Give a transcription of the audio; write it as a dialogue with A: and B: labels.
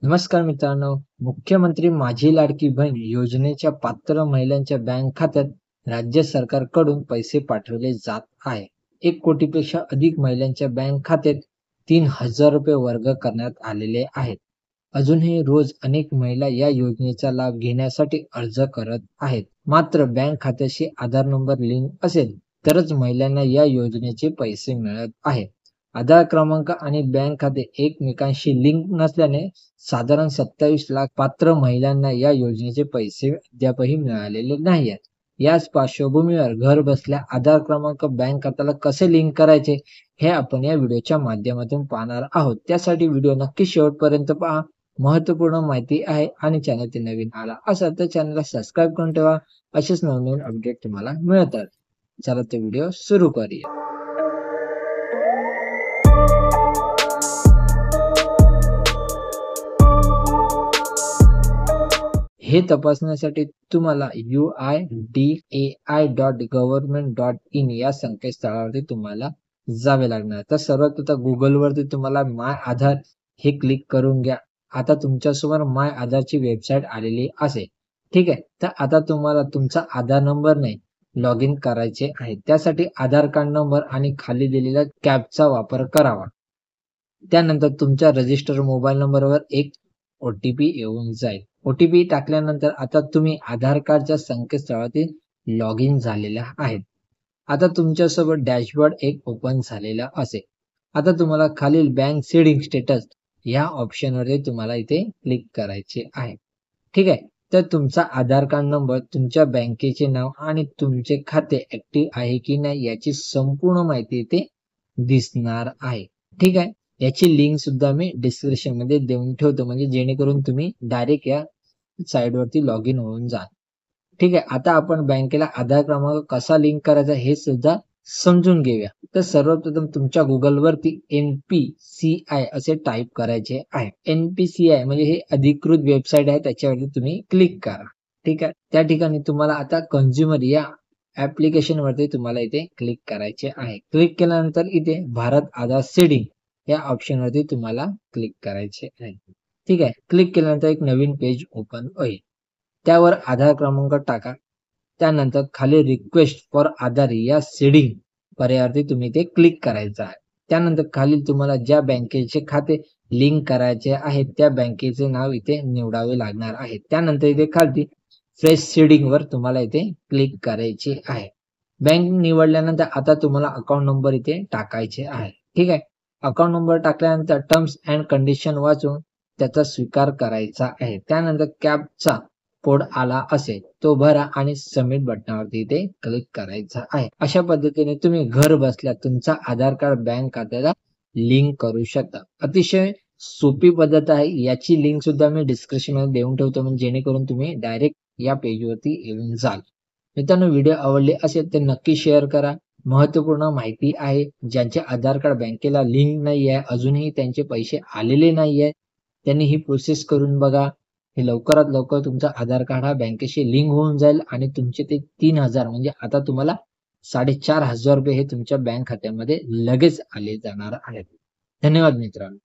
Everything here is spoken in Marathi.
A: नमस्कार मित्रांनो. मुख्यमंत्री माझी लाडकी बहीण योजनेच्या पात्र महिलांच्या बँक खात्यात राज्य सरकारकडून पैसे पाठवले जात आहे. 1 कोटीपेक्षा अधिक महिलांच्या बँक खात्यात 3,000 रुपये वर्ग करण्यात आलेले आहेत. अजूनही रोज अनेक महिला या योजनेचा लाभ घेण्यासाठी अर्ज करत आहेत. मात्र बँक खात्याशी आधार नंबर लिंक असेल तरच महिलांना या योजनेचे पैसे मिळत आहेत. आधार क्रमांक आणि बँक खाते एकमेकांशी लिंक नसल्याने साधारण 27 लाख पात्र महिलांना या योजनेचे पैसे अद्यापही मिळालेले नाही आहेत. याच पार्श्वभूमीवर घर बसल्या आधार क्रमांक बँक खात्याला कसे लिंक करायचे हे आपण या व्हिडिओच्या माध्यमातून पाहणार आहोत. त्यासाठी व्हिडिओ नक्की शेवटपर्यंत पहा. महत्त्वपूर्ण माहिती आहे आणि चॅनल नवीन आला असेल तर चॅनलला सबस्क्राईब करून ठेवा. असेच नवनवीन अपडेट तुम्हाला मिळतात. चला तर व्हिडिओ सुरू करूया. हे तपासण्यासाठी तुम्हाला uidai.government.in या संकेतस्थळावरती तुम्हाला जावे लागणार. तर सर्वप्रथम गुगलवरती तुम्हाला माय आधार हे क्लिक करून घ्या. आता तुमच्यासमोर माय आधारची वेबसाईट आलेली असेल. ठीक आहे. तर आता तुम्हाला तुमचा आधार नंबरने लॉग इन करायचे आहे. त्यासाठी आधार कार्ड नंबर आणि खाली दिलेल्या कॅपचा वापर करावा. त्यानंतर तुमच्या रजिस्टर मोबाईल नंबरवर एक OTP येऊन जाईल. OTP टाकल्यानंतर आता तुम्ही आधार कार्डच्या संकेतस्थळातील लॉग इन झालेल्या आहेत. आता तुमच्यासोबत डॅशबोर्ड एक ओपन झालेला असेल. आता तुम्हाला खालील बँक सेडिंग स्टेटस या ऑप्शनवर तुम्हाला इथे क्लिक करायचे आहे. ठीक आहे. तर तुमचा आधार कार्ड नंबर, तुमच्या बँकेचे नाव आणि तुमचे खाते ऍक्टिव्ह आहे की नाही याची संपूर्ण माहिती इथे दिसणार आहे. ठीक आहे. याची लिंक सुद्धा मी डिस्क्रिप्शन मध्ये देऊन ठेवतो, म्हणजे जेणेकरून तुम्ही डायरेक्ट या साइट वरती लॉग इन होऊन जा. ठीक आहे. आता आपण बँकेला आधार क्रमांक कसा लिंक करायचा हे सुद्धा समजून घेऊया. तर सर्वप्रथम तुमच्या गुगल वरती NPCI असे टाईप करायचे आहे. NPCI म्हणजे हे अधिकृत वेबसाईट आहे, त्याच्यावरती तुम्ही क्लिक करा. ठीक आहे. त्या ठिकाणी तुम्हाला आता कंझ्युमर या ऍप्लिकेशन वरती तुम्हाला इथे क्लिक करायचे आहे. क्लिक केल्यानंतर इथे भारत आधार सीडिंग या ऑप्शन वरती तुम्हाला क्लिक करायचे आहे. ठीक आहे. क्लिक केल्यानंतर एक नवीन पेज ओपन होईल. त्यावर आधार क्रमांक टाका. त्यानंतर खाली रिक्वेस्ट फॉर आधार या सीडिंग पर्यायावरती तुम्ही ते क्लिक करायचं आहे. त्यानंतर खाली तुम्हाला ज्या बँकेचे खाते लिंक करायचे आहे त्या बँकेचे नाव इथे निवडावे लागणार आहे. त्यानंतर इथे खाली फ्रेश सीडिंग वर तुम्हाला इथे क्लिक करायचे आहे. बँक निवडल्यानंतर आता तुम्हाला अकाउंट नंबर इथे टाकायचे आहे. ठीक आहे. अकाउंट नंबर टाकल्यानंतर टर्म्स अँड कंडिशन वाचून त्याचा स्वीकार करायचा आहे. त्यानंतर कॅपचा कोड आला असेल तो भरा आणि सबमिट बटनावरती इथे क्लिक करायचा आहे. अशा पद्धतीने तुम्ही घर बसल्या तुमचा आधार कार्ड बँक खात्याला लिंक करू शकता. अतिशय सोपी पद्धत आहे. याची लिंक सुद्धा मी डिस्क्रिप्शन मध्ये देऊन ठेवतो, म्हणजे जेणेकरून तुम्ही डायरेक्ट या पेज वरती येऊन जाल. मित्रांनो, व्हिडिओ आवडले असेल तर नक्की शेअर करा. महत्त्वपूर्ण माहिती आहे. ज्यांचे आधार कार्ड बँकेला लिंक नाही आहे, अजूनही त्यांचे पैसे आलेले नाही आहे, त्यांनी ही प्रोसेस करून बघा. हे लवकरात लवकर तुमचा आधार कार्ड हा बँकेशी लिंक होऊन जाईल आणि तुमचे ते 3,000 म्हणजे आता तुम्हाला 4,500 रुपये हे तुमच्या बँक खात्यामध्ये लगेच आले जाणार आहेत. धन्यवाद मित्रांनो.